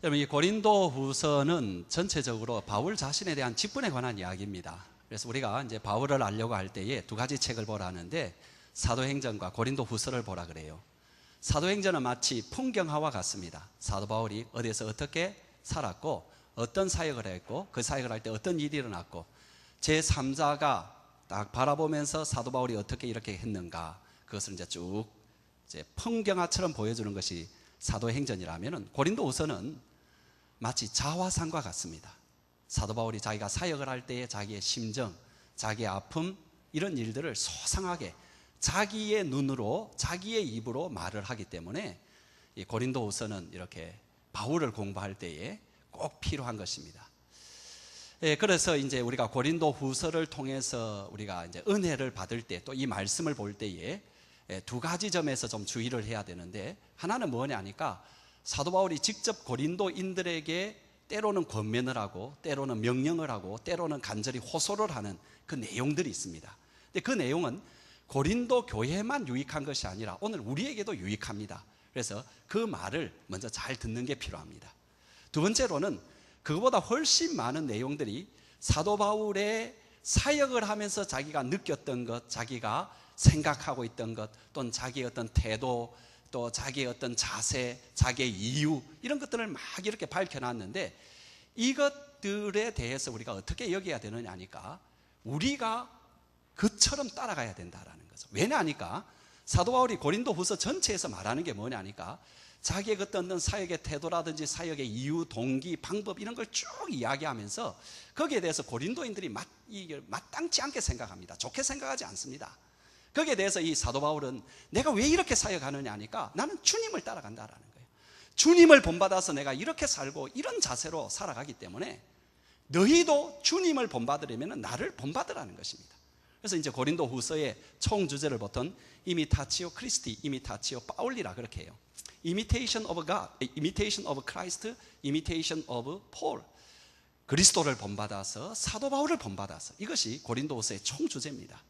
여러분, 이 고린도 후서는 전체적으로 바울 자신에 대한 직분에 관한 이야기입니다. 그래서 우리가 이제 바울을 알려고 할 때에 두 가지 책을 보라는데 사도행전과 고린도 후서를 보라 그래요. 사도행전은 마치 풍경화와 같습니다. 사도 바울이 어디에서 어떻게 살았고 어떤 사역을 했고 그 사역을 할 때 어떤 일이 일어났고 제3자가 딱 바라보면서 사도 바울이 어떻게 이렇게 했는가, 그것을 이제 쭉 풍경화처럼 보여주는 것이 사도행전이라면, 고린도 후서는 마치 자화상과 같습니다. 사도 바울이 자기가 사역을 할 때의 자기의 심정, 자기의 아픔, 이런 일들을 소상하게 자기의 눈으로 자기의 입으로 말을 하기 때문에 이 고린도 후서는 이렇게 바울을 공부할 때에 꼭 필요한 것입니다. 그래서 이제 우리가 고린도 후서를 통해서 우리가 이제 은혜를 받을 때, 또 이 말씀을 볼 때에 두 가지 점에서 좀 주의를 해야 되는데, 하나는 뭐냐 하니까 사도 바울이 직접 고린도인들에게 때로는 권면을 하고 때로는 명령을 하고 때로는 간절히 호소를 하는 그 내용들이 있습니다. 근데 그 내용은 고린도 교회만 유익한 것이 아니라 오늘 우리에게도 유익합니다. 그래서 그 말을 먼저 잘 듣는 게 필요합니다. 두 번째로는 그거보다 훨씬 많은 내용들이 사도 바울의 사역을 하면서 자기가 느꼈던 것, 자기가 생각하고 있던 것, 또는 자기의 어떤 태도, 또 자기의 어떤 자세, 자기의 이유, 이런 것들을 막 이렇게 밝혀놨는데, 이것들에 대해서 우리가 어떻게 여겨야 되느냐 하니까 우리가 그처럼 따라가야 된다라는 거죠. 왜냐 하니까 사도 바울이 고린도 후서 전체에서 말하는 게 뭐냐 하니까 자기의 어떤 사역의 태도라든지 사역의 이유, 동기, 방법, 이런 걸 쭉 이야기하면서 거기에 대해서 고린도인들이 마땅치 않게 생각합니다. 좋게 생각하지 않습니다. 거기에 대해서 이 사도 바울은 내가 왜 이렇게 사역하느냐 하니까 나는 주님을 따라간다라는 거예요. 주님을 본받아서 내가 이렇게 살고 이런 자세로 살아가기 때문에 너희도 주님을 본받으려면 나를 본받으라는 것입니다. 그래서 이제 고린도 후서의 총 주제를 보통 이미타치오 크리스티, 이미타치오 파울리라 그렇게 해요. Imitation of God, Imitation of Christ, Imitation of Paul. 그리스도를 본받아서, 사도 바울을 본받아서, 이것이 고린도 후서의 총 주제입니다.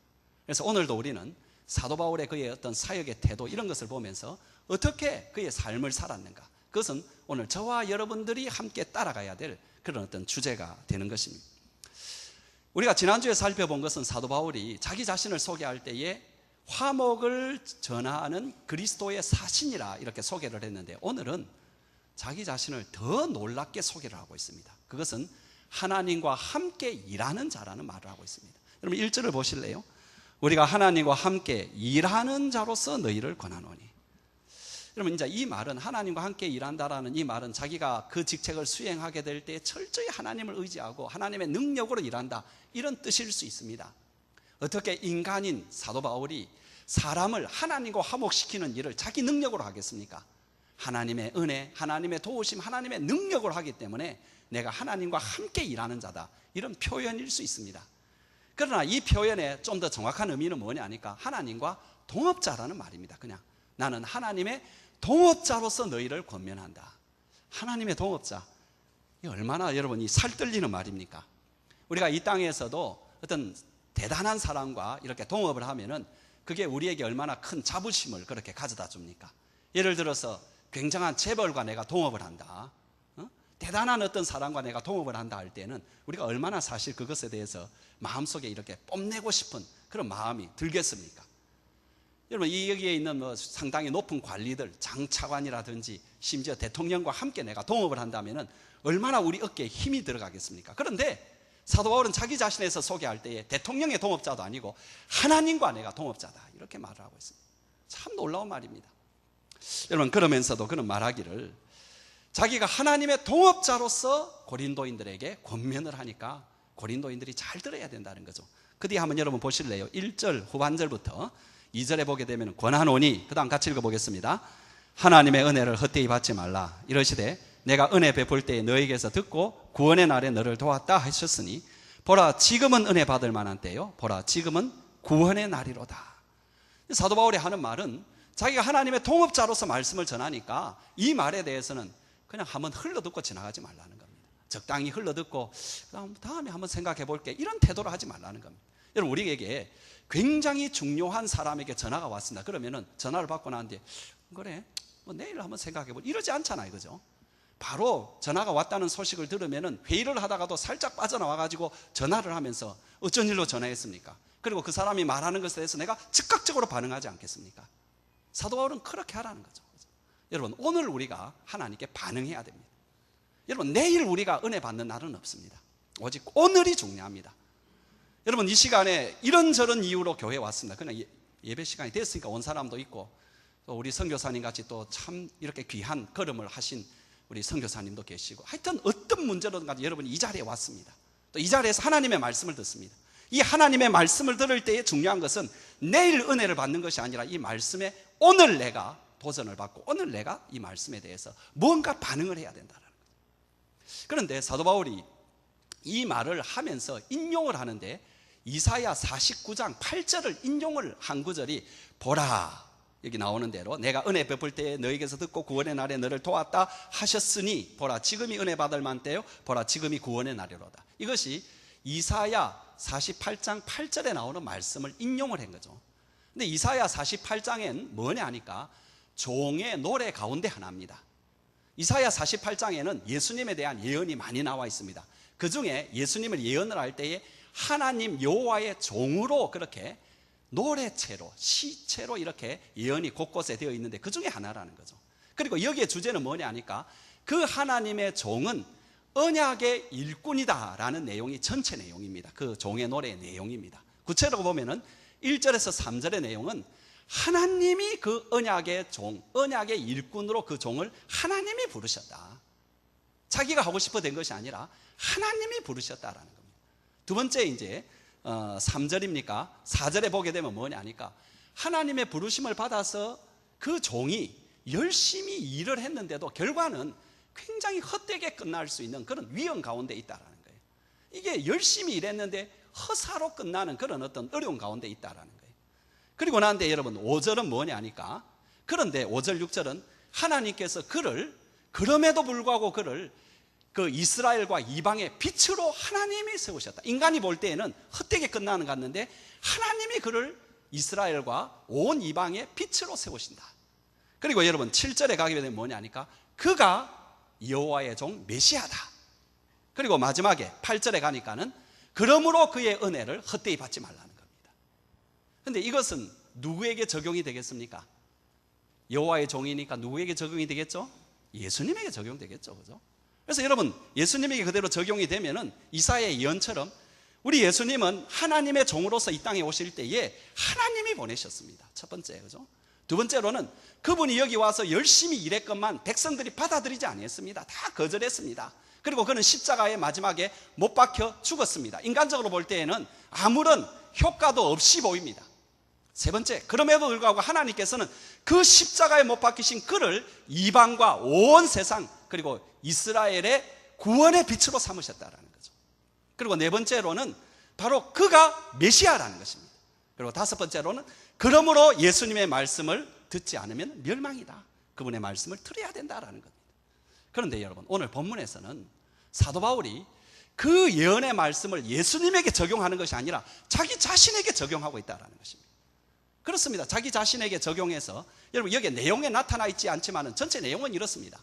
그래서 오늘도 우리는 사도 바울의 그의 어떤 사역의 태도, 이런 것을 보면서 어떻게 그의 삶을 살았는가, 그것은 오늘 저와 여러분들이 함께 따라가야 될 그런 어떤 주제가 되는 것입니다. 우리가 지난주에 살펴본 것은 사도 바울이 자기 자신을 소개할 때에 화목을 전하는 그리스도의 사신이라 이렇게 소개를 했는데, 오늘은 자기 자신을 더 놀랍게 소개를 하고 있습니다. 그것은 하나님과 함께 일하는 자라는 말을 하고 있습니다. 여러분 1절을 보실래요? 우리가 하나님과 함께 일하는 자로서 너희를 권하노니. 여러분 이제 이 말은, 하나님과 함께 일한다라는 이 말은 자기가 그 직책을 수행하게 될 때 철저히 하나님을 의지하고 하나님의 능력으로 일한다, 이런 뜻일 수 있습니다. 어떻게 인간인 사도 바울이 사람을 하나님과 화목시키는 일을 자기 능력으로 하겠습니까? 하나님의 은혜, 하나님의 도우심, 하나님의 능력으로 하기 때문에 내가 하나님과 함께 일하는 자다, 이런 표현일 수 있습니다. 그러나 이 표현의 좀 더 정확한 의미는 뭐냐 하니까 하나님과 동업자라는 말입니다. 그냥 나는 하나님의 동업자로서 너희를 권면한다. 하나님의 동업자, 이 얼마나 여러분이 살뜰리는 말입니까? 우리가 이 땅에서도 어떤 대단한 사람과 이렇게 동업을 하면은 그게 우리에게 얼마나 큰 자부심을 그렇게 가져다 줍니까? 예를 들어서 굉장한 재벌과 내가 동업을 한다, 대단한 어떤 사람과 내가 동업을 한다 할 때는 우리가 얼마나 사실 그것에 대해서 마음속에 이렇게 뽐내고 싶은 그런 마음이 들겠습니까? 여러분 여기에 있는 상당히 높은 관리들, 장차관이라든지 심지어 대통령과 함께 내가 동업을 한다면은 얼마나 우리 어깨에 힘이 들어가겠습니까? 그런데 사도 바울은 자기 자신에서 소개할 때에 대통령의 동업자도 아니고 하나님과 내가 동업자다, 이렇게 말을 하고 있습니다. 참 놀라운 말입니다. 여러분 그러면서도 그런 말하기를 자기가 하나님의 동업자로서 고린도인들에게 권면을 하니까 고린도인들이 잘 들어야 된다는 거죠. 그 뒤에 한번 여러분 보실래요? 1절 후반절부터 2절에 보게 되면 권하노니, 그 다음 같이 읽어보겠습니다. 하나님의 은혜를 헛되이 받지 말라. 이러시되 내가 은혜 베풀 때에 너에게서 듣고 구원의 날에 너를 도왔다 하셨으니 보라 지금은 은혜 받을 만한 때요, 보라 지금은 구원의 날이로다. 사도 바울이 하는 말은 자기가 하나님의 동업자로서 말씀을 전하니까 이 말에 대해서는 그냥 한번 흘러듣고 지나가지 말라는 겁니다. 적당히 흘러듣고 다음에 한번 생각해 볼게, 이런 태도를 하지 말라는 겁니다. 여러분 우리에게 굉장히 중요한 사람에게 전화가 왔습니다. 그러면은 전화를 받고 난 뒤에 그래 뭐 내일 한번 생각해 볼, 이러지 않잖아요, 그죠? 바로 전화가 왔다는 소식을 들으면 회의를 하다가도 살짝 빠져나와가지고 전화를 하면서 어쩐 일로 전화했습니까? 그리고 그 사람이 말하는 것에 대해서 내가 즉각적으로 반응하지 않겠습니까? 사도 바울은 그렇게 하라는 거죠. 여러분, 오늘 우리가 하나님께 반응해야 됩니다. 여러분, 내일 우리가 은혜 받는 날은 없습니다. 오직 오늘이 중요합니다. 여러분, 이 시간에 이런저런 이유로 교회에 왔습니다. 그냥 예배 시간이 됐으니까 온 사람도 있고, 또 우리 선교사님 같이 또 참 이렇게 귀한 걸음을 하신 우리 선교사님도 계시고, 하여튼 어떤 문제로든 간에 여러분이 이 자리에 왔습니다. 또 이 자리에서 하나님의 말씀을 듣습니다. 이 하나님의 말씀을 들을 때에 중요한 것은 내일 은혜를 받는 것이 아니라 이 말씀에 오늘 내가 도전을 받고 오늘 내가 이 말씀에 대해서 뭔가 반응을 해야 된다는 거예요. 그런데 사도 바울이 이 말을 하면서 인용을 하는데 이사야 49장 8절을 인용을 한 구절이 보라, 여기 나오는 대로 내가 은혜 베풀 때에 너에게서 듣고 구원의 날에 너를 도왔다 하셨으니 보라 지금이 은혜 받을 만때요 보라 지금이 구원의 날이로다. 이것이 이사야 48장 8절에 나오는 말씀을 인용을 한 거죠. 근데 이사야 48장엔 뭐냐 하니까 종의 노래 가운데 하나입니다. 이사야 48장에는 예수님에 대한 예언이 많이 나와 있습니다. 그 중에 예수님을 예언을 할 때에 하나님 여호와의 종으로 그렇게 노래체로 시체로 이렇게 예언이 곳곳에 되어 있는데 그 중에 하나라는 거죠. 그리고 여기에 주제는 뭐냐 하니까 그 하나님의 종은 언약의 일꾼이다라는 내용이 전체 내용입니다. 그 종의 노래의 내용입니다. 구체적으로 보면은 1절에서 3절의 내용은 하나님이 그 언약의 종, 언약의 일꾼으로 그 종을 하나님이 부르셨다. 자기가 하고 싶어 된 것이 아니라 하나님이 부르셨다라는 겁니다. 두 번째 이제 3절입니까? 4절에 보게 되면 뭐냐 하니까 하나님의 부르심을 받아서 그 종이 열심히 일을 했는데도 결과는 굉장히 헛되게 끝날 수 있는 그런 위험 가운데 있다라는 거예요. 이게 열심히 일했는데 허사로 끝나는 그런 어떤 어려운 가운데 있다라는 거예요. 그리고 나는데 여러분 5절은 뭐냐 하니까 그런데 5절 6절은 하나님께서 그를 그럼에도 불구하고 그를 그 이스라엘과 이방의 빛으로 하나님이 세우셨다. 인간이 볼 때에는 헛되게 끝나는 것 같는데 하나님이 그를 이스라엘과 온 이방의 빛으로 세우신다. 그리고 여러분 7절에 가게 되면 뭐냐 하니까 그가 여호와의 종 메시아다. 그리고 마지막에 8절에 가니까는 그러므로 그의 은혜를 헛되이 받지 말라는 겁니다. 그런데 이것은 누구에게 적용이 되겠습니까? 여호와의 종이니까 누구에게 적용이 되겠죠? 예수님에게 적용되겠죠. 그죠? 그래서 여러분 예수님에게 그대로 적용이 되면은 이사야의 예언처럼 우리 예수님은 하나님의 종으로서 이 땅에 오실 때에 하나님이 보내셨습니다. 첫 번째, 그죠? 두 번째로는 그분이 여기 와서 열심히 일했건만 백성들이 받아들이지 않았습니다. 다 거절했습니다. 그리고 그는 십자가의 마지막에 못 박혀 죽었습니다. 인간적으로 볼 때에는 아무런 효과도 없이 보입니다. 세 번째, 그럼에도 불구하고 하나님께서는 그 십자가에 못 박히신 그를 이방과 온 세상 그리고 이스라엘의 구원의 빛으로 삼으셨다라는 거죠. 그리고 네 번째로는 바로 그가 메시아라는 것입니다. 그리고 다섯 번째로는 그러므로 예수님의 말씀을 듣지 않으면 멸망이다. 그분의 말씀을 들어야 된다라는 겁니다. 그런데 여러분 오늘 본문에서는 사도 바울이 그 예언의 말씀을 예수님에게 적용하는 것이 아니라 자기 자신에게 적용하고 있다는 것입니다. 그렇습니다. 자기 자신에게 적용해서 여러분 여기에 내용에 나타나 있지 않지만 전체 내용은 이렇습니다.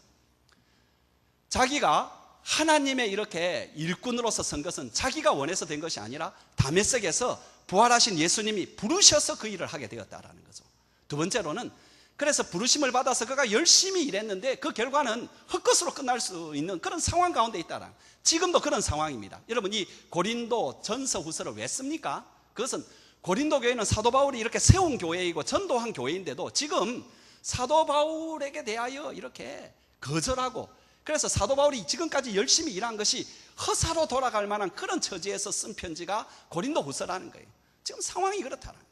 자기가 하나님의 이렇게 일꾼으로서 선 것은 자기가 원해서 된 것이 아니라 다메섹에서 부활하신 예수님이 부르셔서 그 일을 하게 되었다라는 거죠. 두 번째로는 그래서 부르심을 받아서 그가 열심히 일했는데 그 결과는 헛것으로 끝날 수 있는 그런 상황 가운데 있다라. 지금도 그런 상황입니다. 여러분 이 고린도 전서 후서를 왜 씁니까? 그것은 고린도 교회는 사도 바울이 이렇게 세운 교회이고 전도한 교회인데도 지금 사도 바울에게 대하여 이렇게 거절하고 그래서 사도 바울이 지금까지 열심히 일한 것이 허사로 돌아갈 만한 그런 처지에서 쓴 편지가 고린도 후서라는 거예요. 지금 상황이 그렇다는 거예요.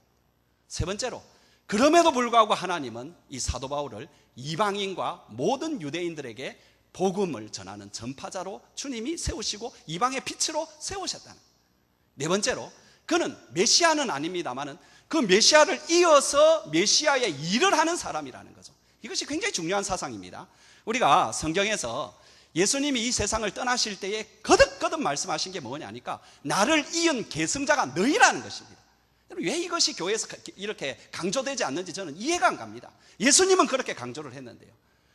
세 번째로 그럼에도 불구하고 하나님은 이 사도 바울을 이방인과 모든 유대인들에게 복음을 전하는 전파자로 주님이 세우시고 이방의 빛으로 세우셨다는 거예요. 네 번째로 그는 메시아는 아닙니다만은 그 메시아를 이어서 메시아의 일을 하는 사람이라는 거죠. 이것이 굉장히 중요한 사상입니다. 우리가 성경에서 예수님이 이 세상을 떠나실 때에 거듭거듭 말씀하신 게 뭐냐니까 나를 이은 계승자가 너희라는 것입니다. 왜 이것이 교회에서 이렇게 강조되지 않는지 저는 이해가 안 갑니다. 예수님은 그렇게 강조를 했는데요.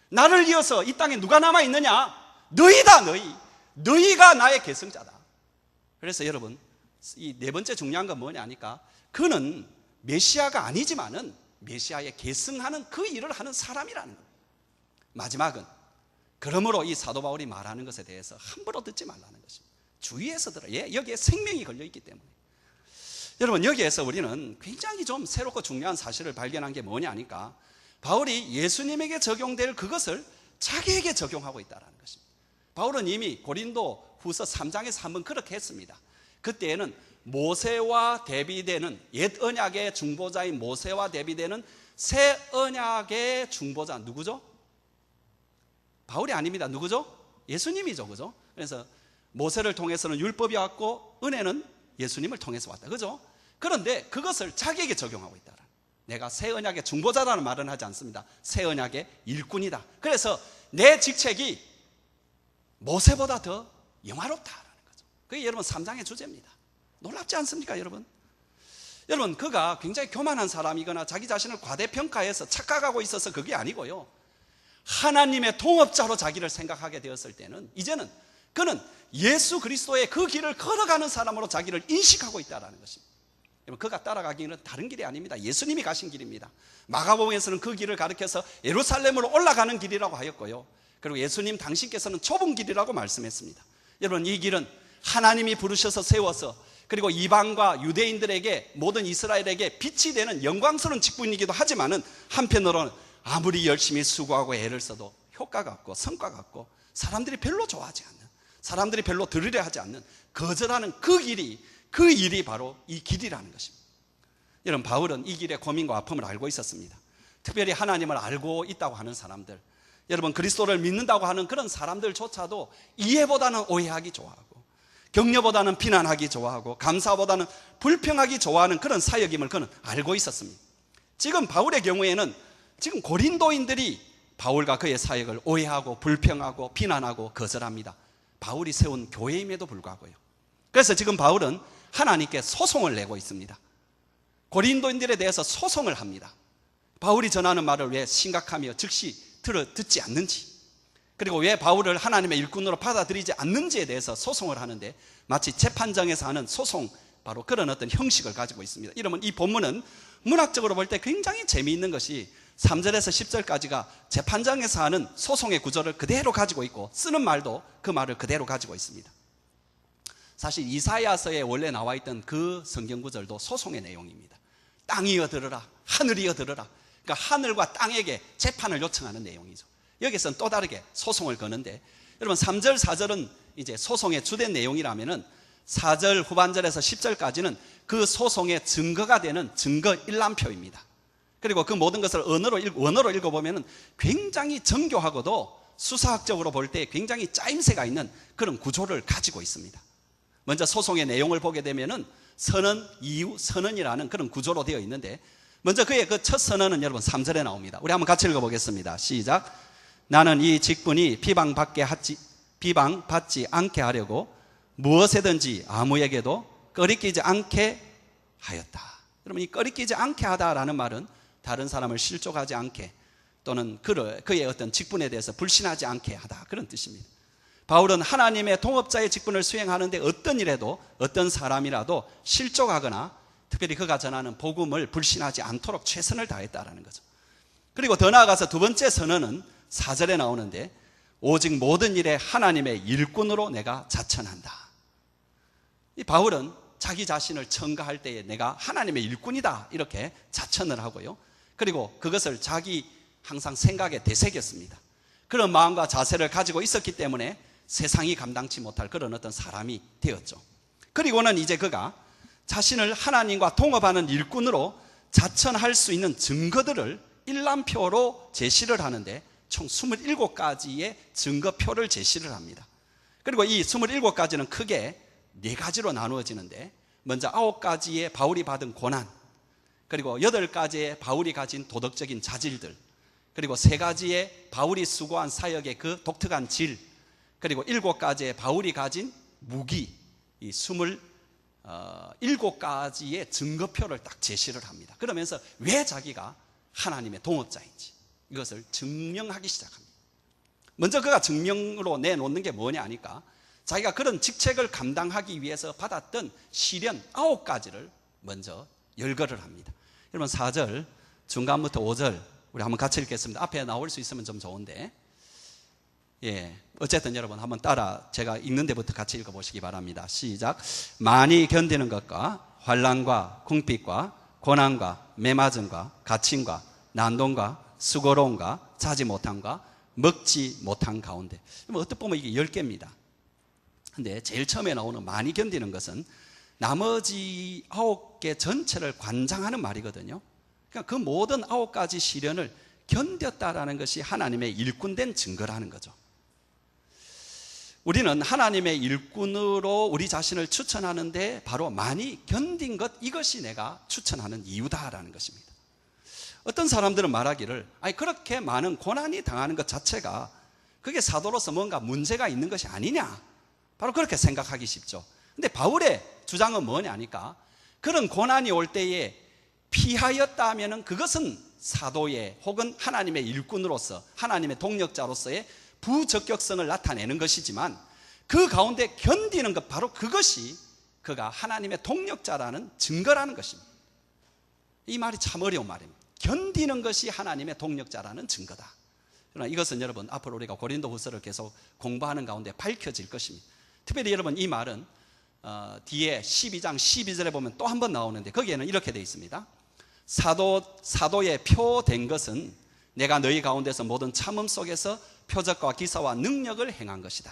나를 이어서 이 땅에 누가 남아있느냐? 너희다, 너희. 너희가 나의 계승자다. 그래서 여러분, 이 네 번째 중요한 건 뭐냐 하니까, 그는 메시아가 아니지만은 메시아에 계승하는 그 일을 하는 사람이라는 겁니다. 마지막은, 그러므로 이 사도 바울이 말하는 것에 대해서 함부로 듣지 말라는 것입니다. 주의해서 들어요. 여기에 생명이 걸려있기 때문에. 여러분, 여기에서 우리는 굉장히 좀 새롭고 중요한 사실을 발견한 게 뭐냐 하니까, 바울이 예수님에게 적용될 그것을 자기에게 적용하고 있다는 것입니다. 바울은 이미 고린도 후서 3장에서 한번 그렇게 했습니다. 그때에는 모세와 대비되는, 옛 언약의 중보자인 모세와 대비되는 새 언약의 중보자 누구죠? 바울이 아닙니다. 누구죠? 예수님이죠. 그죠? 그래서 모세를 통해서는 율법이 왔고 은혜는 예수님을 통해서 왔다. 그죠? 그런데 그것을 자기에게 적용하고 있다. 내가 새 언약의 중보자라는 말은 하지 않습니다. 새 언약의 일꾼이다. 그래서 내 직책이 모세보다 더 영화롭다라는 거죠. 그게 여러분 3장의 주제입니다. 놀랍지 않습니까, 여러분? 여러분, 그가 굉장히 교만한 사람이거나 자기 자신을 과대평가해서 착각하고 있어서 그게 아니고요, 하나님의 동업자로 자기를 생각하게 되었을 때는 이제는 그는 예수 그리스도의 그 길을 걸어가는 사람으로 자기를 인식하고 있다는 것입니다. 그가 따라가기는 다른 길이 아닙니다. 예수님이 가신 길입니다. 마가복음에서는 그 길을 가리켜서 예루살렘으로 올라가는 길이라고 하였고요, 그리고 예수님 당신께서는 좁은 길이라고 말씀했습니다. 여러분, 이 길은 하나님이 부르셔서 세워서, 그리고 이방과 유대인들에게, 모든 이스라엘에게 빛이 되는 영광스러운 직분이기도 하지만은 한편으로는 아무리 열심히 수고하고 애를 써도 효과가 없고 성과가 없고 사람들이 별로 좋아하지 않는, 사람들이 별로 들으려 하지 않는, 거절하는 그 길이, 그 일이 바로 이 길이라는 것입니다. 여러분, 바울은 이 길의 고민과 아픔을 알고 있었습니다. 특별히 하나님을 알고 있다고 하는 사람들, 여러분, 그리스도를 믿는다고 하는 그런 사람들조차도 이해보다는 오해하기 좋아하고, 격려보다는 비난하기 좋아하고, 감사보다는 불평하기 좋아하는 그런 사역임을 그는 알고 있었습니다. 지금 바울의 경우에는 지금 고린도인들이 바울과 그의 사역을 오해하고 불평하고 비난하고 거절합니다. 바울이 세운 교회임에도 불구하고요. 그래서 지금 바울은 하나님께 소송을 내고 있습니다. 고린도인들에 대해서 소송을 합니다. 바울이 전하는 말을 왜 심각하며 즉시 듣지 않는지, 그리고 왜 바울을 하나님의 일꾼으로 받아들이지 않는지에 대해서 소송을 하는데, 마치 재판장에서 하는 소송, 바로 그런 어떤 형식을 가지고 있습니다. 이러면 이 본문은 문학적으로 볼 때 굉장히 재미있는 것이 3절에서 10절까지가 재판장에서 하는 소송의 구조를 그대로 가지고 있고, 쓰는 말도 그 말을 그대로 가지고 있습니다. 사실 이사야서에 원래 나와 있던 그 성경 구절도 소송의 내용입니다. 땅이여 들으라, 하늘이여 들으라. 그러니까 하늘과 땅에게 재판을 요청하는 내용이죠. 여기서는 또 다르게 소송을 거는데, 여러분 3절, 4절은 이제 소송의 주된 내용이라면은 4절 후반절에서 10절까지는 그 소송의 증거가 되는 증거 일람표입니다. 그리고 그 모든 것을 원어로 읽어보면 굉장히 정교하고도 수사학적으로 볼 때 굉장히 짜임새가 있는 그런 구조를 가지고 있습니다. 먼저 소송의 내용을 보게 되면은 선언, 이유, 선언이라는 그런 구조로 되어 있는데, 먼저 그의 그 첫 선언은 여러분 3절에 나옵니다. 우리 한번 같이 읽어보겠습니다. 시작. 나는 이 직분이 비방받지 않게 하려고 무엇에든지 아무에게도 꺼리끼지 않게 하였다. 여러분, 이 꺼리끼지 않게 하다라는 말은 다른 사람을 실족하지 않게, 또는 그의 어떤 직분에 대해서 불신하지 않게 하다, 그런 뜻입니다. 바울은 하나님의 동업자의 직분을 수행하는데 어떤 일에도, 어떤 사람이라도 실족하거나 특별히 그가 전하는 복음을 불신하지 않도록 최선을 다했다라는 거죠. 그리고 더 나아가서 두 번째 선언은 4절에 나오는데, 오직 모든 일에 하나님의 일꾼으로 내가 자천한다. 이 바울은 자기 자신을 첨가할 때에 내가 하나님의 일꾼이다, 이렇게 자천을 하고요, 그리고 그것을 자기 항상 생각에 되새겼습니다. 그런 마음과 자세를 가지고 있었기 때문에 세상이 감당치 못할 그런 어떤 사람이 되었죠. 그리고는 이제 그가 자신을 하나님과 동업하는 일꾼으로 자천할 수 있는 증거들을 일람표로 제시를 하는데, 총 27가지의 증거표를 제시를 합니다. 그리고 이 27가지는 크게 4가지로 나누어지는데, 먼저 9가지의 바울이 받은 고난, 그리고 8가지의 바울이 가진 도덕적인 자질들, 그리고 3가지의 바울이 수고한 사역의 그 독특한 질, 그리고 7가지의 바울이 가진 무기, 이 27가지의 증거표를 딱 제시를 합니다. 그러면서 왜 자기가 하나님의 동업자인지 이것을 증명하기 시작합니다. 먼저 그가 증명으로 내놓는 게 뭐냐 하니까 자기가 그런 직책을 감당하기 위해서 받았던 시련 9가지를 먼저 열거를 합니다. 여러분 4절 중간부터 5절 우리 한번 같이 읽겠습니다. 앞에 나올 수 있으면 좀 좋은데, 어쨌든 여러분 한번 따라 제가 읽는 데부터 같이 읽어보시기 바랍니다. 시작. 많이 견디는 것과 환난과 궁핍과 고난과 매맞음과 갇힘과 난동과 수고로움과 자지 못함과 먹지 못한 가운데. 어떻게 보면 이게 10개입니다. 근데 제일 처음에 나오는 많이 견디는 것은 나머지 9개 전체를 관장하는 말이거든요. 그러니까 그 모든 9가지 시련을 견뎠다라는 것이 하나님의 일꾼된 증거라는 거죠. 우리는 하나님의 일꾼으로 우리 자신을 추천하는데 바로 많이 견딘 것, 이것이 내가 추천하는 이유다라는 것입니다. 어떤 사람들은 말하기를 그렇게 많은 고난이 당하는 것 자체가 그게 사도로서 뭔가 문제가 있는 것이 아니냐, 바로 그렇게 생각하기 쉽죠. 근데 바울의 주장은 뭐냐 하니까 그런 고난이 올 때에 피하였다 하면은 그것은 사도의 혹은 하나님의 일꾼으로서 하나님의 동력자로서의 부적격성을 나타내는 것이지만 그 가운데 견디는 것, 바로 그것이 그가 하나님의 동력자라는 증거라는 것입니다. 이 말이 참 어려운 말입니다. 견디는 것이 하나님의 동력자라는 증거다. 그러나 이것은 여러분 앞으로 우리가 고린도 후서를 계속 공부하는 가운데 밝혀질 것입니다. 특별히 여러분 이 말은 뒤에 12장 12절에 보면 또 한 번 나오는데 거기에는 이렇게 되어 있습니다. 사도의 표된 것은 내가 너희 가운데서 모든 참음 속에서 표적과 기사와 능력을 행한 것이다.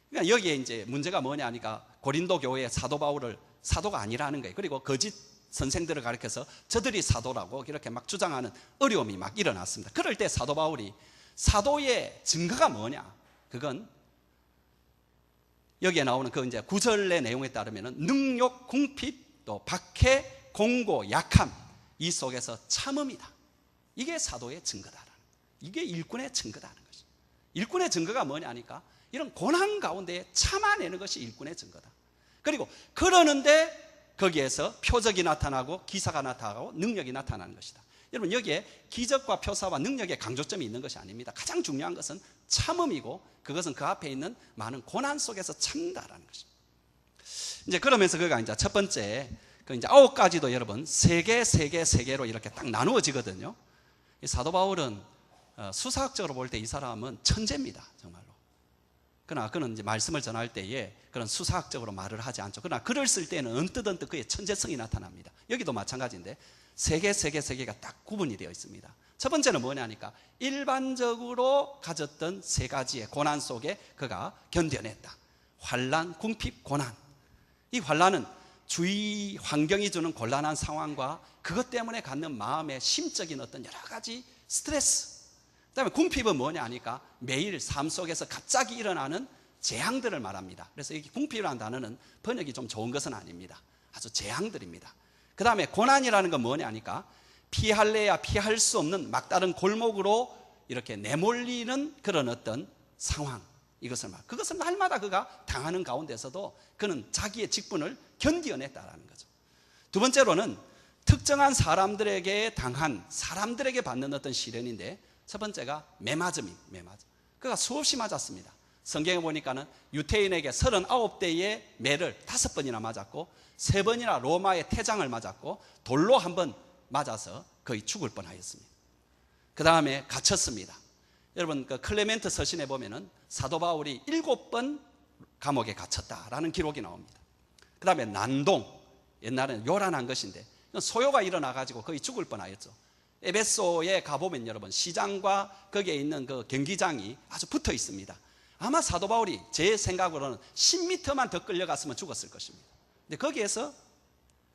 그러니까 여기에 이제 문제가 뭐냐 하니까 고린도 교회의 사도 바울을 사도가 아니라는 거예요. 그리고 거짓 선생들을 가리켜서 저들이 사도라고 이렇게 막 주장하는 어려움이 막 일어났습니다. 그럴 때 사도 바울이 사도의 증거가 뭐냐? 그건 여기에 나오는 그 이제 9절의 내용에 따르면 능욕, 궁핍, 또 박해, 공고, 약함, 이 속에서 참음이다. 이게 사도의 증거다. 이게 일꾼의 증거다는 것이죠. 일꾼의 증거가 뭐냐 하니까 이런 고난 가운데 참아내는 것이 일꾼의 증거다. 그리고 그러는데 거기에서 표적이 나타나고 기사가 나타나고 능력이 나타나는 것이다. 여러분 여기에 기적과 표사와 능력의 강조점이 있는 것이 아닙니다. 가장 중요한 것은 참음이고 그것은 그 앞에 있는 많은 고난 속에서 참다라는 것입니다. 이제 그러면서 그가 이제 첫 번째 그 이제 9가지도 여러분 3개로 이렇게 딱 나누어지거든요. 이 사도 바울은 수사학적으로 볼 때 이 사람은 천재입니다, 정말로. 그러나 그는 이제 말씀을 전할 때에 그런 수사학적으로 말을 하지 않죠. 그러나 글을 쓸 때는 언뜻 그의 천재성이 나타납니다. 여기도 마찬가지인데 3개가 딱 구분이 되어 있습니다. 첫 번째는 뭐냐니까 일반적으로 가졌던 3가지의 고난 속에 그가 견뎌냈다. 환난, 궁핍, 고난. 이 환난은 주위 환경이 주는 곤란한 상황과 그것 때문에 갖는 마음의 심적인 어떤 여러 가지 스트레스, 그 다음에 궁핍은 뭐냐 하니까 매일 삶 속에서 갑자기 일어나는 재앙들을 말합니다. 그래서 이 궁핍이라는 단어는 번역이 좀 좋은 것은 아닙니다. 아주 재앙들입니다. 그 다음에 고난이라는 건 뭐냐 하니까 피할래야 피할 수 없는 막다른 골목으로 이렇게 내몰리는 그런 어떤 상황, 이것을 말. 그것은 날마다 그가 당하는 가운데서도 그는 자기의 직분을 견디어냈다라는 거죠. 두 번째로는 특정한 사람들에게 당한, 사람들에게 받는 어떤 시련인데, 첫 번째가 매맞음입니다. 매맞음. 그가 수없이 맞았습니다. 성경에 보니까는 유태인에게 39대의 매를 5번이나 맞았고 3번이나 로마의 태장을 맞았고 돌로 1번 맞아서 거의 죽을 뻔하였습니다. 그 다음에 갇혔습니다. 여러분 그 클레멘트 서신에 보면은 사도 바울이 7번 감옥에 갇혔다라는 기록이 나옵니다. 그 다음에 난동, 옛날에는 요란한 것인데 소요가 일어나가지고 거의 죽을 뻔하였죠. 에베소에 가보면 여러분 시장과 거기에 있는 그 경기장이 아주 붙어 있습니다. 아마 사도 바울이 제 생각으로는 10m만 더 끌려갔으면 죽었을 것입니다. 근데 거기에서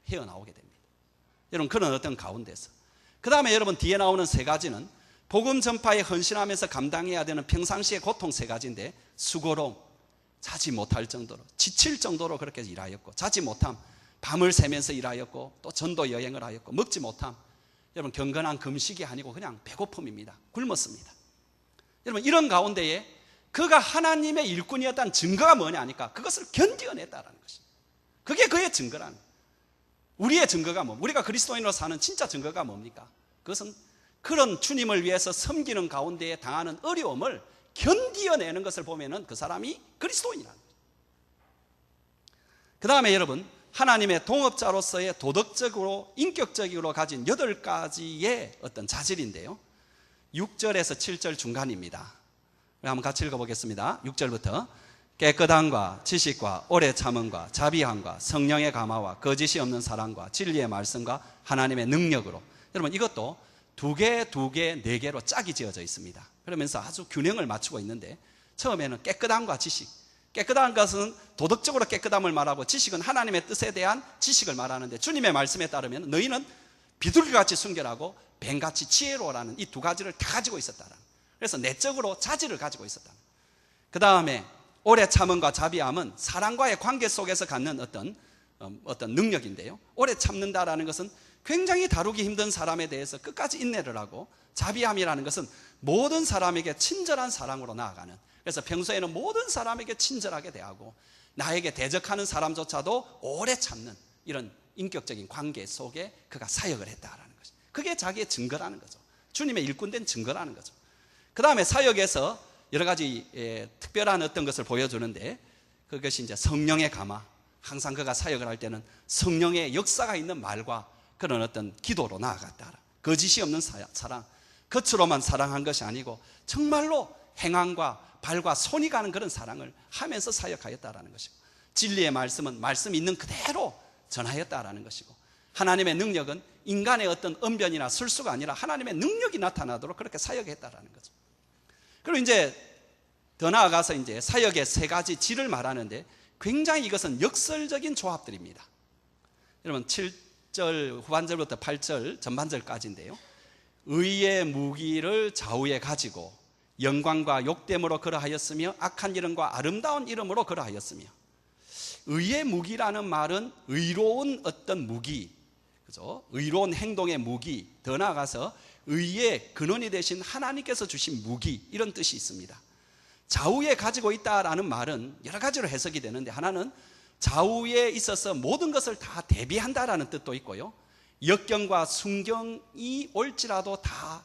헤어나오게 됩니다. 여러분 그런 어떤 가운데서. 그 다음에 여러분 뒤에 나오는 3가지는 복음 전파에 헌신하면서 감당해야 되는 평상시의 고통 3가지인데, 수고로움, 자지 못할 정도로, 지칠 정도로 그렇게 일하였고, 자지 못함, 밤을 새면서 일하였고, 또 전도 여행을 하였고, 먹지 못함. 여러분 경건한 금식이 아니고 그냥 배고픔입니다. 굶었습니다. 여러분 이런 가운데에 그가 하나님의 일꾼이었다는 증거가 뭐냐 하니까 그것을 견뎌냈다라는 것입니다. 그게 그의 증거라는 거예요. 우리의 증거가 뭐, 우리가 그리스도인으로 사는 진짜 증거가 뭡니까? 그것은 그런 주님을 위해서 섬기는 가운데에 당하는 어려움을 견디어내는 것을 보면은 그 사람이 그리스도인이라는 거예요. 그 다음에 여러분, 하나님의 동업자로서의 도덕적으로 인격적으로 가진 8가지의 어떤 자질인데요, 6절에서 7절 중간입니다. 한번 같이 읽어보겠습니다. 6절부터 깨끗함과 지식과 오래 참음과 자비함과 성령의 감화와 거짓이 없는 사랑과 진리의 말씀과 하나님의 능력으로. 여러분, 이것도 2개, 2개, 4개로 짝이 지어져 있습니다. 그러면서 아주 균형을 맞추고 있는데, 처음에는 깨끗함과 지식. 깨끗한 것은 도덕적으로 깨끗함을 말하고, 지식은 하나님의 뜻에 대한 지식을 말하는데, 주님의 말씀에 따르면 너희는 비둘기같이 순결하고 뱀같이 지혜로우라는 이 2가지를 다 가지고 있었다는. 그래서 내적으로 자질을 가지고 있었다. 그 다음에 오래 참음과 자비함은 사람과의 관계 속에서 갖는 어떤 능력인데요, 오래 참는다라는 것은 굉장히 다루기 힘든 사람에 대해서 끝까지 인내를 하고, 자비함이라는 것은 모든 사람에게 친절한 사랑으로 나아가는, 그래서 평소에는 모든 사람에게 친절하게 대하고 나에게 대적하는 사람조차도 오래 참는 이런 인격적인 관계 속에 그가 사역을 했다라는 것이, 그게 자기의 증거라는 거죠. 주님의 일꾼된 증거라는 거죠. 그 다음에 사역에서 여러 가지 특별한 어떤 것을 보여주는데, 그것이 이제 성령의 감화. 항상 그가 사역을 할 때는 성령의 역사가 있는 말과 그런 어떤 기도로 나아갔다. 거짓이 없는 사랑, 겉으로만 사랑한 것이 아니고 정말로 행함과 발과 손이 가는 그런 사랑을 하면서 사역하였다라는 것이고, 진리의 말씀은 말씀 있는 그대로 전하였다라는 것이고, 하나님의 능력은 인간의 어떤 언변이나 술수가 아니라 하나님의 능력이 나타나도록 그렇게 사역했다라는 거죠. 그리고 이제 더 나아가서 이제 사역의 3가지 질을 말하는데, 굉장히 이것은 역설적인 조합들입니다. 여러분, 7절 후반절부터 8절 전반절까지인데요, 의의 무기를 좌우에 가지고 영광과 욕됨으로 그러하였으며 악한 이름과 아름다운 이름으로 그러하였으며. 의의 무기라는 말은 의로운 어떤 무기, 그죠? 의로운 행동의 무기, 더 나아가서 의의 근원이 되신 하나님께서 주신 무기, 이런 뜻이 있습니다. 좌우에 가지고 있다라는 말은 여러 가지로 해석이 되는데, 하나는 좌우에 있어서 모든 것을 다 대비한다라는 뜻도 있고요, 역경과 순경이 올지라도 다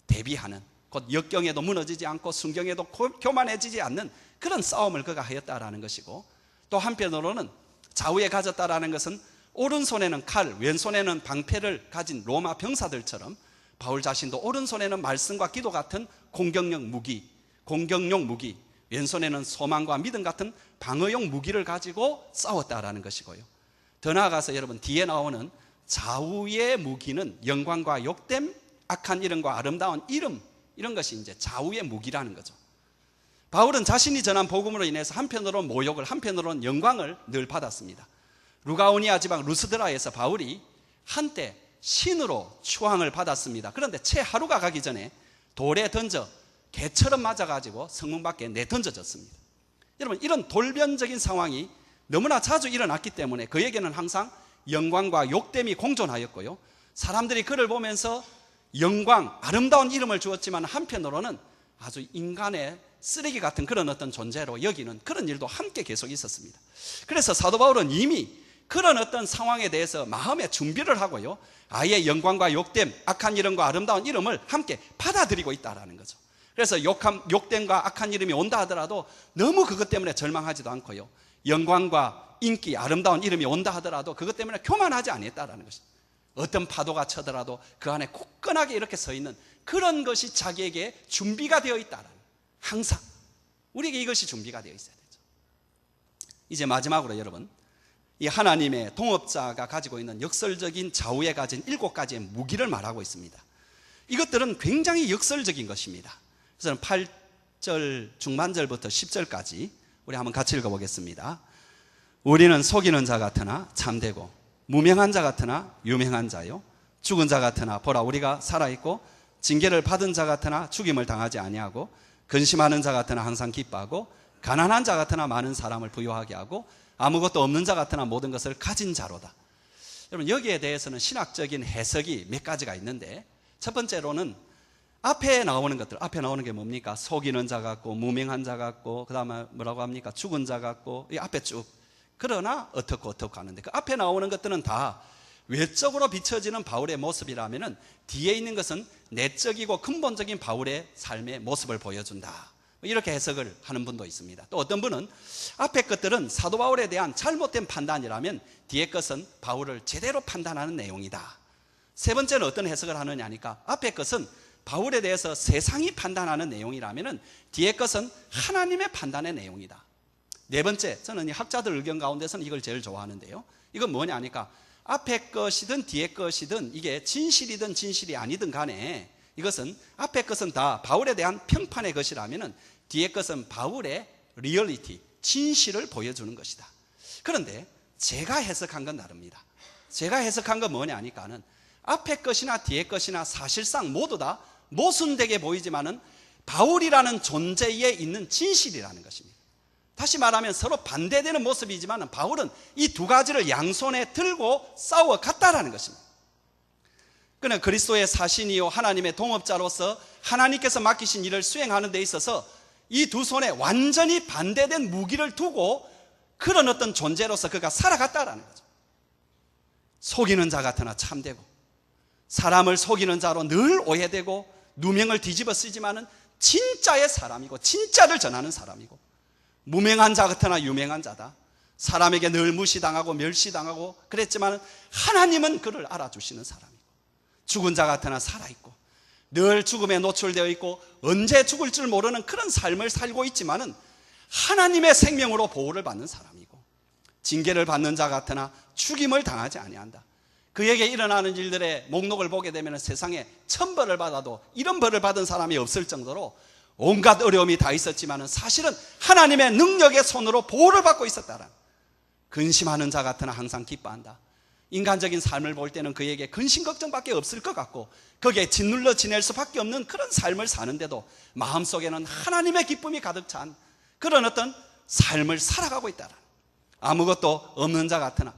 대비하는, 곧 역경에도 무너지지 않고 순경에도 교만해지지 않는 그런 싸움을 그가 하였다라는 것이고, 또 한편으로는 좌우에 가졌다라는 것은 오른손에는 칼, 왼손에는 방패를 가진 로마 병사들처럼 바울 자신도 오른손에는 말씀과 기도 같은 공격용 무기, 왼손에는 소망과 믿음 같은 방어용 무기를 가지고 싸웠다라는 것이고요. 더 나아가서 여러분, 뒤에 나오는 좌우의 무기는 영광과 욕됨, 악한 이름과 아름다운 이름, 이런 것이 이제 좌우의 무기라는 거죠. 바울은 자신이 전한 복음으로 인해서 한편으로는 모욕을, 한편으로는 영광을 늘 받았습니다. 루가오니아 지방 루스드라에서 바울이 한때 신으로 추앙을 받았습니다. 그런데 채 하루가 가기 전에 돌에 던져 개처럼 맞아가지고 성문 밖에 내던져졌습니다. 여러분, 이런 돌변적인 상황이 너무나 자주 일어났기 때문에 그에게는 항상 영광과 욕됨이 공존하였고요, 사람들이 그를 보면서 영광, 아름다운 이름을 주었지만 한편으로는 아주 인간의 쓰레기 같은 그런 어떤 존재로 여기는 그런 일도 함께 계속 있었습니다. 그래서 사도 바울은 이미 그런 어떤 상황에 대해서 마음의 준비를 하고요, 아예 영광과 욕됨, 악한 이름과 아름다운 이름을 함께 받아들이고 있다는 거죠. 그래서 욕됨과 악한 이름이 온다 하더라도 너무 그것 때문에 절망하지도 않고요, 영광과 인기, 아름다운 이름이 온다 하더라도 그것 때문에 교만하지 않았다는 것입니다. 어떤 파도가 쳐더라도 그 안에 굳건하게 이렇게 서 있는 그런 것이 자기에게 준비가 되어 있다는, 항상 우리에게 이것이 준비가 되어 있어야 되죠. 이제 마지막으로 여러분, 이 하나님의 동업자가 가지고 있는 역설적인 좌우에 가진 7가지의 무기를 말하고 있습니다. 이것들은 굉장히 역설적인 것입니다. 그래서 8절 중반절부터 10절까지 우리 한번 같이 읽어보겠습니다. 우리는 속이는 자 같으나 참되고 무명한 자 같으나 유명한 자요, 죽은 자 같으나 보라 우리가 살아있고 징계를 받은 자 같으나 죽임을 당하지 아니하고 근심하는 자 같으나 항상 기뻐하고 가난한 자 같으나 많은 사람을 부유하게 하고 아무것도 없는 자 같으나 모든 것을 가진 자로다. 여러분, 여기에 대해서는 신학적인 해석이 몇 가지가 있는데, 첫 번째로는 앞에 나오는 것들, 앞에 나오는 게 뭡니까? 속이는 자 같고 무명한 자 같고, 그 다음에 뭐라고 합니까? 죽은 자 같고, 이 앞에 쭉, 그러나 어떻고 하는데, 그 앞에 나오는 것들은 다 외적으로 비춰지는 바울의 모습이라면은 뒤에 있는 것은 내적이고 근본적인 바울의 삶의 모습을 보여준다. 이렇게 해석을 하는 분도 있습니다. 또 어떤 분은 앞에 것들은 사도 바울에 대한 잘못된 판단이라면 뒤에 것은 바울을 제대로 판단하는 내용이다. 세 번째는 어떤 해석을 하느냐 하니까 앞에 것은 바울에 대해서 세상이 판단하는 내용이라면 뒤에 것은 하나님의 판단의 내용이다. 네 번째, 저는 이 학자들 의견 가운데서는 이걸 제일 좋아하는데요. 이건 뭐냐 하니까 앞에 것이든 뒤에 것이든 이게 진실이든 진실이 아니든 간에 이것은 앞에 것은 다 바울에 대한 평판의 것이라면 뒤에 것은 바울의 리얼리티, 진실을 보여주는 것이다. 그런데 제가 해석한 건 다릅니다. 제가 해석한 건 뭐냐 하니까는 앞에 것이나 뒤에 것이나 사실상 모두 다 모순되게 보이지만은 바울이라는 존재에 있는 진실이라는 것입니다. 다시 말하면 서로 반대되는 모습이지만 바울은 이 두 가지를 양손에 들고 싸워갔다라는 것입니다. 그는 그리스도의 사신이요 하나님의 동업자로서 하나님께서 맡기신 일을 수행하는 데 있어서 이 두 손에 완전히 반대된 무기를 두고 그런 어떤 존재로서 그가 살아갔다라는 거죠. 속이는 자 같으나 참되고 사람을 속이는 자로 늘 오해되고 누명을 뒤집어 쓰지만은 진짜의 사람이고 진짜를 전하는 사람이고 무명한 자 같으나 유명한 자다. 사람에게 늘 무시당하고 멸시당하고 그랬지만 하나님은 그를 알아주시는 사람이고 죽은 자 같으나 살아있고 늘 죽음에 노출되어 있고 언제 죽을 줄 모르는 그런 삶을 살고 있지만은 하나님의 생명으로 보호를 받는 사람이고 징계를 받는 자 같으나 죽임을 당하지 아니한다. 그에게 일어나는 일들의 목록을 보게 되면 세상에 천벌을 받아도 이런 벌을 받은 사람이 없을 정도로 온갖 어려움이 다 있었지만 사실은 하나님의 능력의 손으로 보호를 받고 있었다라. 근심하는 자 같으나 항상 기뻐한다. 인간적인 삶을 볼 때는 그에게 근심 걱정밖에 없을 것 같고 거기에 짓눌러 지낼 수밖에 없는 그런 삶을 사는데도 마음속에는 하나님의 기쁨이 가득 찬 그런 어떤 삶을 살아가고 있다라. 아무것도 없는 자 같으나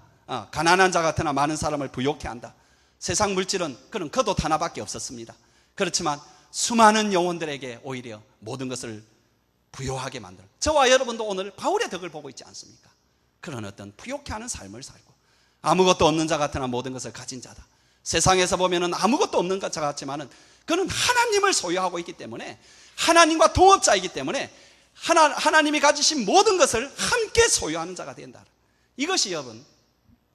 가난한 자 같으나 많은 사람을 부욕해 한다. 세상 물질은 그런 겉옷 하나밖에 없었습니다. 그렇지만 수많은 영혼들에게 오히려 모든 것을 부요하게 만들어. 저와 여러분도 오늘 바울의 덕을 보고 있지 않습니까? 그런 어떤 부욕해하는 삶을 살고 아무것도 없는 자 같으나 모든 것을 가진 자다. 세상에서 보면은 아무것도 없는 자 같지만은 그는 하나님을 소유하고 있기 때문에 하나님과 동업자이기 때문에 하나님이 가지신 모든 것을 함께 소유하는 자가 된다. 이것이 여러분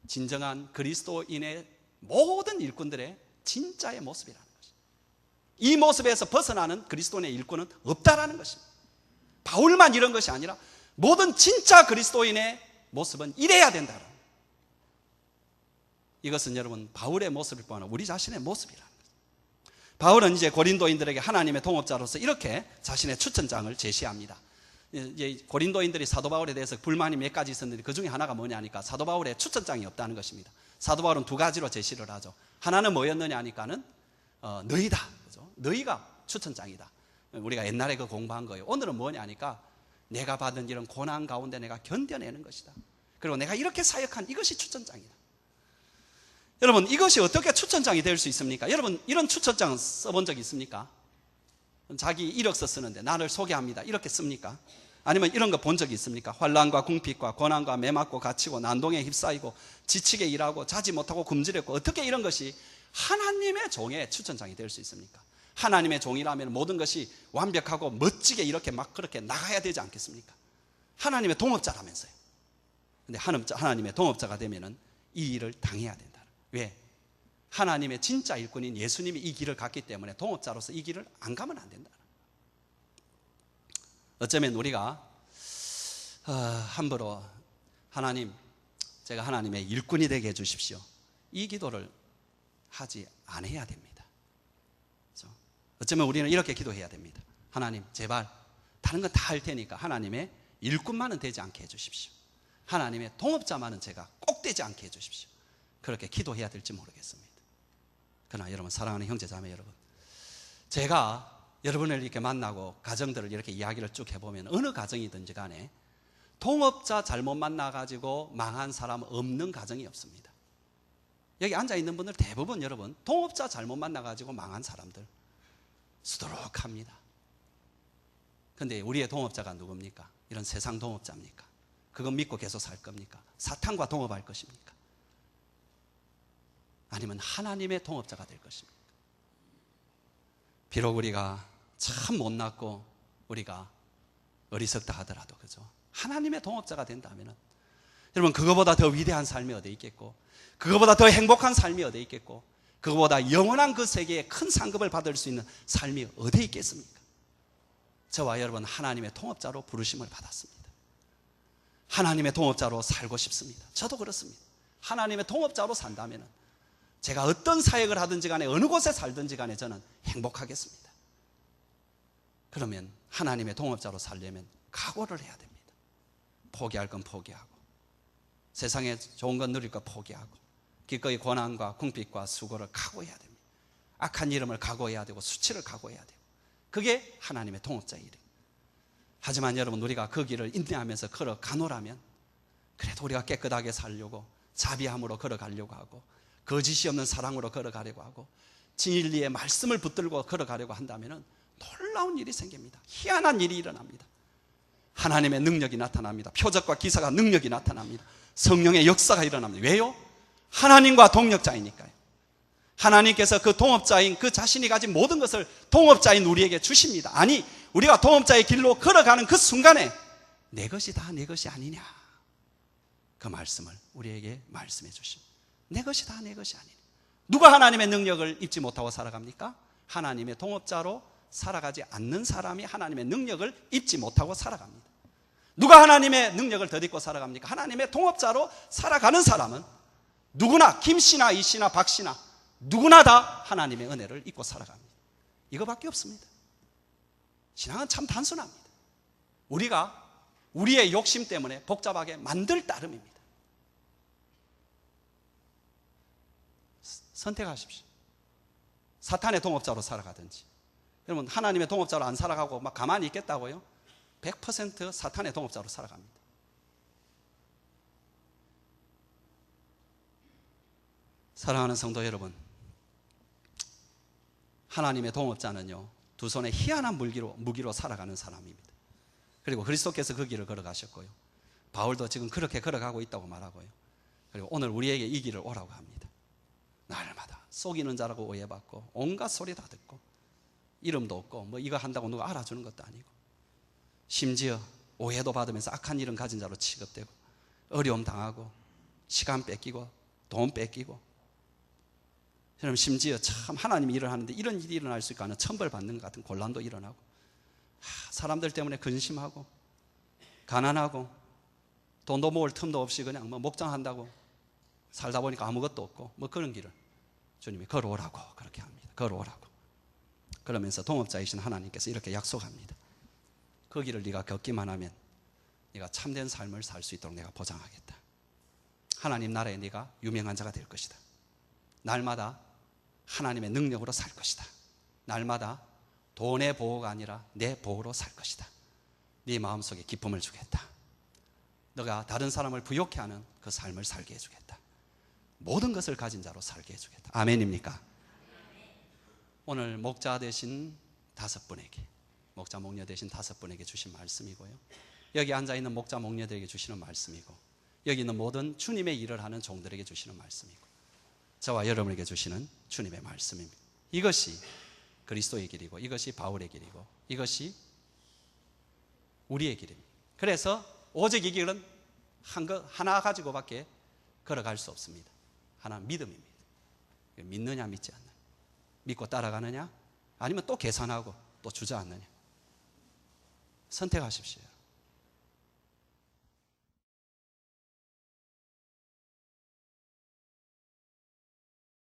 진정한 그리스도인의 모든 일꾼들의 진짜의 모습이라는 것입니다. 이 모습에서 벗어나는 그리스도인의 일꾼은 없다라는 것입니다. 바울만 이런 것이 아니라 모든 진짜 그리스도인의 모습은 이래야 된다. 이것은 여러분 바울의 모습을 보는 우리 자신의 모습이라는 것입니다. 바울은 이제 고린도인들에게 하나님의 동업자로서 이렇게 자신의 추천장을 제시합니다. 이제 고린도인들이 사도 바울에 대해서 불만이 몇 가지 있었는데 그 중에 하나가 뭐냐 하니까 사도 바울의 추천장이 없다는 것입니다. 사도 바울은 두 가지로 제시를 하죠. 하나는 뭐였느냐 하니까는 너희다. 그죠? 너희가 추천장이다. 우리가 옛날에 그 공부한 거예요. 오늘은 뭐냐 하니까 내가 받은 이런 고난 가운데 내가 견뎌내는 것이다. 그리고 내가 이렇게 사역한 이것이 추천장이다. 여러분 이것이 어떻게 추천장이 될 수 있습니까? 여러분 이런 추천장 써본 적 있습니까? 자기 이력서 쓰는데 나를 소개합니다 이렇게 씁니까? 아니면 이런 거 본 적이 있습니까? 환난과 궁핍과 고난과 매맞고 갇히고 난동에 휩싸이고 지치게 일하고 자지 못하고 굶주렸고 어떻게 이런 것이 하나님의 종의 추천장이 될 수 있습니까? 하나님의 종이라면 모든 것이 완벽하고 멋지게 이렇게 막 그렇게 나가야 되지 않겠습니까? 하나님의 동업자라면서요. 근데 하나님의 동업자가 되면은 이 일을 당해야 된다. 왜? 하나님의 진짜 일꾼인 예수님이 이 길을 갔기 때문에 동업자로서 이 길을 안 가면 안 된다. 어쩌면 우리가 함부로 하나님 제가 하나님의 일꾼이 되게 해주십시오 이 기도를 하지 않아야 됩니다. 그렇죠? 어쩌면 우리는 이렇게 기도해야 됩니다. 하나님 제발 다른 건 다 할 테니까 하나님의 일꾼만은 되지 않게 해주십시오. 하나님의 동업자만은 제가 꼭 되지 않게 해주십시오. 그렇게 기도해야 될지 모르겠습니다. 그러나 여러분 사랑하는 형제자매 여러분, 제가 여러분을 이렇게 만나고 가정들을 이렇게 이야기를 쭉 해보면 어느 가정이든지 간에 동업자 잘못 만나가지고 망한 사람 없는 가정이 없습니다. 여기 앉아있는 분들 대부분 여러분 동업자 잘못 만나가지고 망한 사람들 수두룩합니다. 그런데 우리의 동업자가 누굽니까? 이런 세상 동업자입니까? 그건 믿고 계속 살 겁니까? 사탄과 동업할 것입니까? 아니면 하나님의 동업자가 될 것입니까? 비록 우리가 참 못났고 우리가 어리석다 하더라도, 그죠? 하나님의 동업자가 된다면 여러분, 그거보다 더 위대한 삶이 어디 있겠고, 그거보다 더 행복한 삶이 어디 있겠고, 그거보다 영원한 그 세계에 큰 상급을 받을 수 있는 삶이 어디 있겠습니까? 저와 여러분, 하나님의 동업자로 부르심을 받았습니다. 하나님의 동업자로 살고 싶습니다. 저도 그렇습니다. 하나님의 동업자로 산다면 제가 어떤 사역을 하든지 간에, 어느 곳에 살든지 간에 저는 행복하겠습니다. 그러면 하나님의 동업자로 살려면 각오를 해야 됩니다. 포기할 건 포기하고, 세상에 좋은 건 누릴 거 포기하고, 기꺼이 고난과 궁핍과 수고를 각오해야 됩니다. 악한 이름을 각오해야 되고, 수치를 각오해야 되고, 그게 하나님의 동업자의 일이에요. 하지만 여러분, 우리가 그 길을 인내하면서 걸어가노라면, 그래도 우리가 깨끗하게 살려고, 자비함으로 걸어가려고 하고, 거짓이 없는 사랑으로 걸어가려고 하고, 진리의 말씀을 붙들고 걸어가려고 한다면 놀라운 일이 생깁니다. 희한한 일이 일어납니다. 하나님의 능력이 나타납니다. 표적과 기사가, 능력이 나타납니다. 성령의 역사가 일어납니다. 왜요? 하나님과 동력자이니까요. 하나님께서 그 동업자인 그 자신이 가진 모든 것을 동업자인 우리에게 주십니다. 아니, 우리가 동업자의 길로 걸어가는 그 순간에 내 것이 다 내 것이 아니냐, 그 말씀을 우리에게 말씀해 주십니다. 내 것이 다 내 것이 아니냐. 누가 하나님의 능력을 입지 못하고 살아갑니까? 하나님의 동업자로 살아가지 않는 사람이 하나님의 능력을 입지 못하고 살아갑니다. 누가 하나님의 능력을 덧입고 살아갑니까? 하나님의 동업자로 살아가는 사람은 누구나, 김씨나 이씨나 박씨나 누구나 다 하나님의 은혜를 입고 살아갑니다. 이거밖에 없습니다. 신앙은 참 단순합니다. 우리가 우리의 욕심 때문에 복잡하게 만들 따름입니다. 선택하십시오. 사탄의 동업자로 살아가든지. 여러분, 하나님의 동업자로 안 살아가고 막 가만히 있겠다고요? 100% 사탄의 동업자로 살아갑니다. 사랑하는 성도 여러분, 하나님의 동업자는요, 두 손에 희한한 무기로 살아가는 사람입니다. 그리고 그리스도께서 그 길을 걸어가셨고요, 바울도 지금 그렇게 걸어가고 있다고 말하고요, 그리고 오늘 우리에게 이 길을 오라고 합니다. 날마다 속이는 자라고 오해받고, 온갖 소리 다 듣고, 이름도 없고, 뭐 이거 한다고 누가 알아주는 것도 아니고, 심지어 오해도 받으면서 악한 이름 가진 자로 취급되고, 어려움 당하고, 시간 뺏기고, 돈 뺏기고, 여러분, 심지어 참 하나님이 일을 하는데 이런 일이 일어날 수 있고 하는 천벌받는 것 같은 곤란도 일어나고, 사람들 때문에 근심하고, 가난하고, 돈도 모을 틈도 없이 그냥 뭐 목장한다고 살다 보니까 아무것도 없고, 뭐 그런 길을 주님이 걸어오라고 그렇게 합니다. 걸어오라고. 그러면서 동업자이신 하나님께서 이렇게 약속합니다. 그 길을 네가 걷기만 하면 네가 참된 삶을 살 수 있도록 내가 보장하겠다. 하나님 나라에 네가 유명한 자가 될 것이다. 날마다 하나님의 능력으로 살 것이다. 날마다 돈의 보호가 아니라 내 보호로 살 것이다. 네 마음속에 기쁨을 주겠다. 너가 다른 사람을 부욕해 하는 그 삶을 살게 해주겠다. 모든 것을 가진 자로 살게 해주겠다. 아멘입니까? 오늘 목자 되신 5분에게, 목자 목녀 되신 5분에게 주신 말씀이고요, 여기 앉아있는 목자 목녀들에게 주시는 말씀이고, 여기 있는 모든 주님의 일을 하는 종들에게 주시는 말씀이고, 저와 여러분에게 주시는 주님의 말씀입니다. 이것이 그리스도의 길이고, 이것이 바울의 길이고, 이것이 우리의 길입니다. 그래서 오직 이 길은 하나 가지고밖에 걸어갈 수 없습니다. 하나, 믿음입니다. 믿느냐 믿지 않느냐, 믿고 따라가느냐, 아니면 또 계산하고 또 주저앉느냐. 선택하십시오.